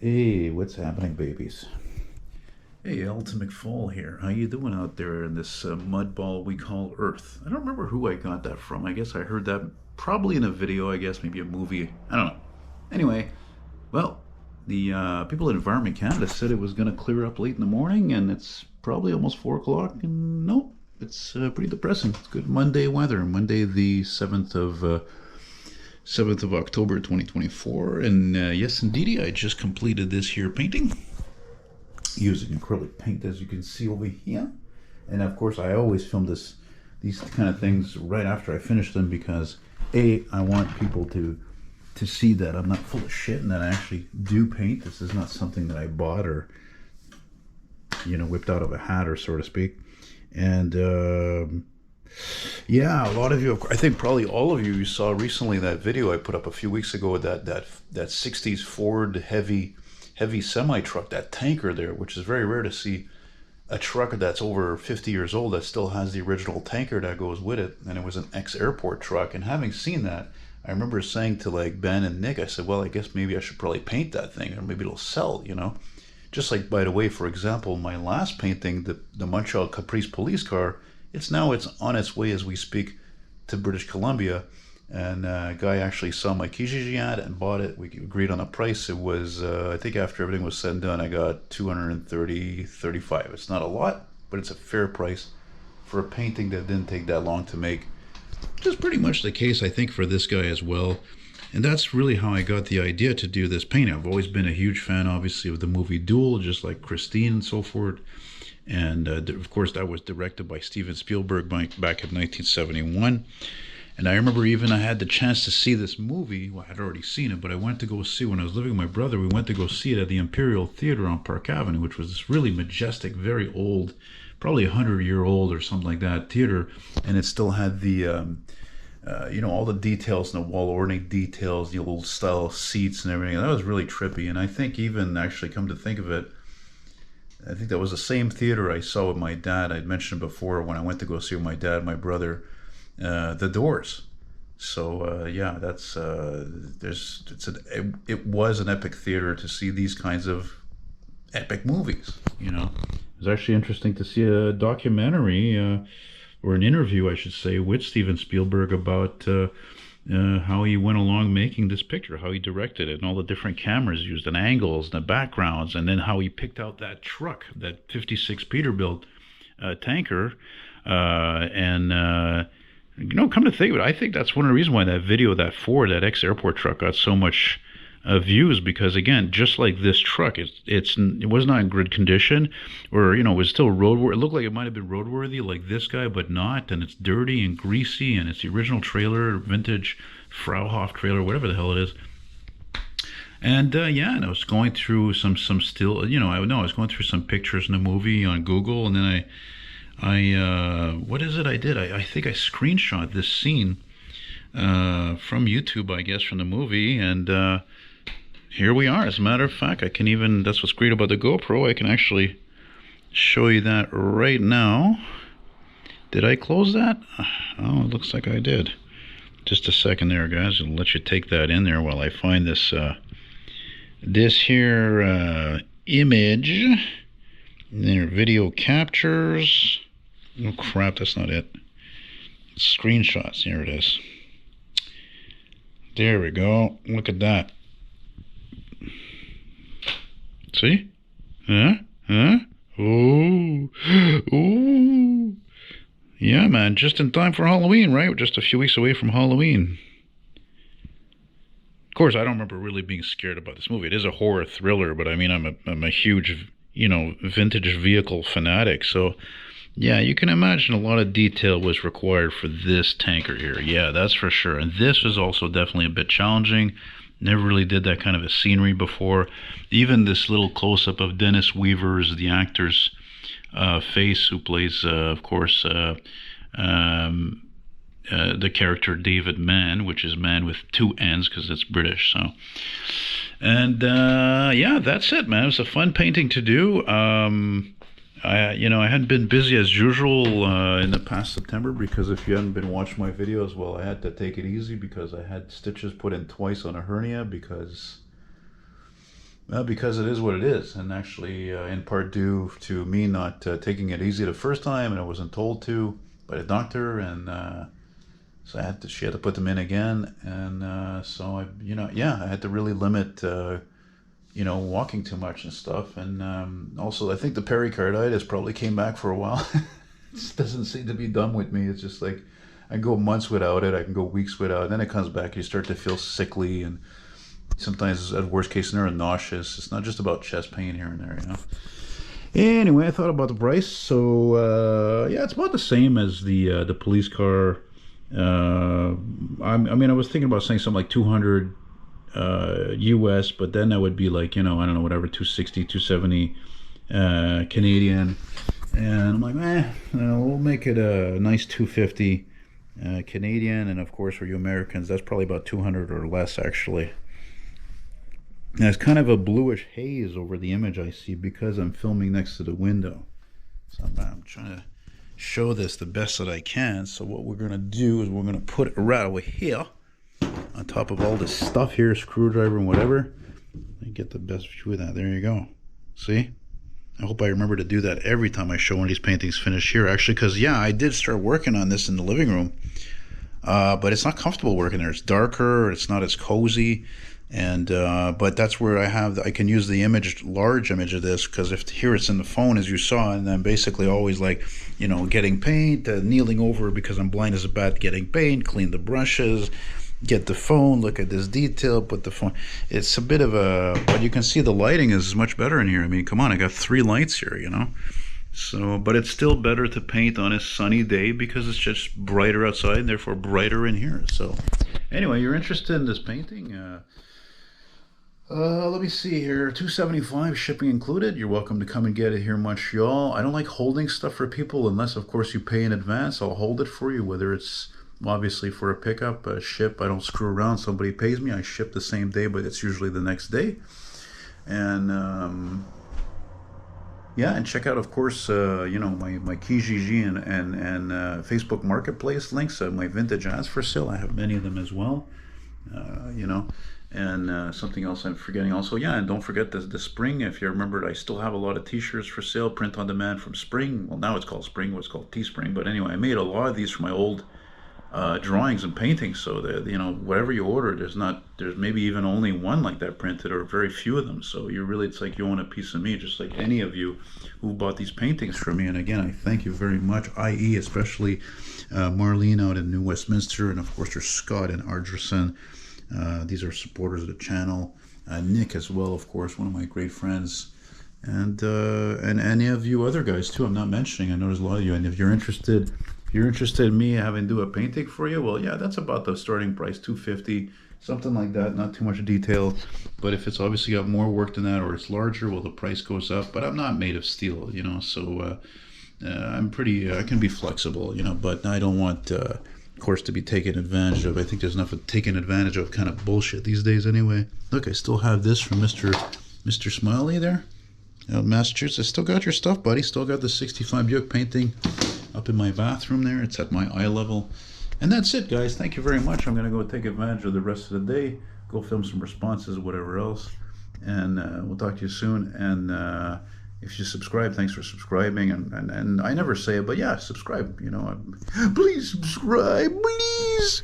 Hey, what's happening, babies? Hey, Elton McFall here. How you doing out there in this mud ball we call Earth? I don't remember who I got that from. I guess I heard that probably in a video. I guess maybe a movie. I don't know. Anyway, well, the people at Environment Canada said it was going to clear up late in the morning, and it's probably almost 4 o'clock. And nope, it's pretty depressing. It's good Monday weather. Monday, the seventh of October, 2024. And yes, indeedy, I just completed this here painting using acrylic paint, as you can see over here. And of course, I always film these kind of things right after I finish them because I want people to see that I'm not full of shit and that I actually do paint. This is not something that I bought or whipped out of a hat, or so to speak. And yeah, a lot of you, I think probably all of you saw recently that video I put up a few weeks ago, that 60s Ford heavy semi truck, that tanker there, which is very rare to see a truck that's over 50 years old that still has the original tanker that goes with it. And it was an ex-airport truck. And having seen that, I remember saying to like Ben and Nick, I said, well, I guess maybe I should probably paint that thing, or maybe it'll sell. Just like, by the way, for example, my last painting, the Montreal Caprice police car, it's on its way as we speak to British Columbia. And a guy actually saw my Kijiji ad and bought it. We agreed on a price. It was, I think after everything was said and done, I got 235. It's not a lot, but it's a fair price for a painting that didn't take that long to make. Which is pretty much the case, I think, for this guy as well. And that's really how I got the idea to do this painting. I've always been a huge fan, obviously, of the movie Duel, just like Christine and so forth. And of course, that was directed by Steven Spielberg back in 1971. And I remember even I had the chance to see this movie. Well, I had already seen it, but I went to go see, when I was living with my brother, we went to go see it at the Imperial Theater on Park Avenue, which was this really majestic, very old, probably 100-year-old or something like that theater. And it still had the all the details and the wall ornate details, the old style seats and everything. That was really trippy. And I think, even actually, come to think of it, I think that was the same theater I saw with my dad. I'd mentioned before, when I went to go see with my dad and my brother, The Doors. So yeah, that's it was an epic theater to see these kinds of epic movies. It was actually interesting to see a documentary, or an interview, I should say, with Steven Spielberg about how he went along making this picture, how he directed it, and all the different cameras used, and angles, and the backgrounds, and then how he picked out that truck, that '56 Peterbilt tanker, and come to think of it, I think that's one of the reasons why that video, that Ford, that ex-airport truck, got so much views, because again, just like this truck, it was not in good condition, or it was still roadworthy. It looked like it might have been roadworthy, like this guy, but not. And it's dirty and greasy, and it's the original trailer, vintage Frauhof trailer, whatever the hell it is. And yeah, and I was going through some still, I was going through some pictures in the movie on Google, and then I what is it I did? I think I screenshot this scene from YouTube, I guess, from the movie, and here we are. As a matter of fact, I can even, that's what's great about the GoPro, I can actually show you that right now. Did I close that? Oh, it looks like I did. Just a second there, guys. I'll let you take that in there while I find this this here image. There, video captures. Oh crap, that's not it. Screenshots. Here it is. There we go. Look at that. See? Huh? Oh. Oh. Yeah, man. Just in time for Halloween, right? We're just a few weeks away from Halloween. Of course, I don't remember really being scared about this movie. It is a horror thriller, but I mean, I'm a huge, vintage vehicle fanatic. So, yeah, you can imagine a lot of detail was required for this tanker here. Yeah, that's for sure. And this was also definitely a bit challenging. Never really did that kind of a scenery before. Even this little close-up of Dennis Weaver's, the actor's face, who plays, of course, the character David Mann, which is man with two N's because it's British. So, and yeah, that's it, man. It was a fun painting to do. I hadn't been busy as usual in the past September, because if you hadn't been watching my videos, well, I had to take it easy because I had stitches put in twice on a hernia, because Well, because it is what it is, and actually, in part due to me not taking it easy the first time, and I wasn't told to by the doctor, and so she had to put them in again, and so yeah, I had to really limit, walking too much and stuff, and also I think the pericarditis probably came back for a while. It just doesn't seem to be done with me. It's just like I go months without it, I can go weeks without it, then it comes back. You start to feel sickly and sometimes at worst case scenario nauseous. It's not just about chest pain here and there. Anyway, I thought about the price. So yeah, it's about the same as the police car. I was thinking about saying something like 200 US, but then that would be like, I don't know, whatever, 260, 270 Canadian. And I'm like, we'll make it a nice 250 Canadian. And of course, for you Americans, that's probably about 200 or less, actually. There's kind of a bluish haze over the image I see because I'm filming next to the window. So I'm trying to show this the best that I can. So what we're going to do is we're going to put it right over here on top of all this stuff here, screwdriver and whatever. And get the best view of that. There you go. See? I hope I remember to do that every time I show one of these paintings finished here. Actually, because yeah, I did start working on this in the living room. But it's not comfortable working there. It's darker. It's not as cozy. And but that's where I can use the large image of this, because if here it's in the phone as you saw, and I'm basically always like, getting paint, kneeling over because I'm blind as a bat, getting paint, clean the brushes, get the phone, look at this detail, put the phone. It's a bit of a, but you can see the lighting is much better in here. I mean, come on, I got 3 lights here, So, but it's still better to paint on a sunny day because it's just brighter outside and therefore brighter in here. So anyway, you're interested in this painting? Let me see here. $275 shipping included. You're welcome to come and get it here in Montreal. I don't like holding stuff for people unless, of course, you pay in advance. I'll hold it for you, whether it's obviously for a pickup, a ship. I don't screw around. Somebody pays me, I ship the same day, but it's usually the next day. And yeah, and check out, of course, my Kijiji and Facebook Marketplace links. My vintage ads for sale. I have many of them as well. And something else I'm forgetting also. Yeah, and don't forget the spring. If you remember, I still have a lot of t-shirts for sale, print on demand from spring. Well, now it's called spring, what's called Teespring. But anyway, I made a lot of these from my old drawings and paintings. So that, whatever you order, there's maybe even only one like that printed, or very few of them. So it's like you own a piece of me, just like any of you who bought these paintings from me. And again, I thank you very much, i.e. especially Marlene out in New Westminster, and of course there's Scott and Ardrison. These are supporters of the channel. Nick as well, of course, one of my great friends, and any of you other guys too. I'm not mentioning. I know there's a lot of you, and if you're interested in me having to do a painting for you, well, yeah, that's about the starting price, $250, something like that. Not too much detail, but if it's obviously got more work than that, or it's larger, well, the price goes up. But I'm not made of steel, so I'm pretty. I can be flexible, but I don't want. Of course, to be taken advantage of. I think there's enough of taken advantage of kind of bullshit these days anyway. Look, I still have this from Mr. Smiley there out in Massachusetts. Still got your stuff, buddy. Still got the 65 Buick painting up in my bathroom there. It's at my eye level. And that's it, guys. Thank you very much. I'm going to go take advantage of the rest of the day, go film some responses, whatever else. And we'll talk to you soon. And if you subscribe, thanks for subscribing. And I never say it, but yeah, subscribe. Please subscribe, please.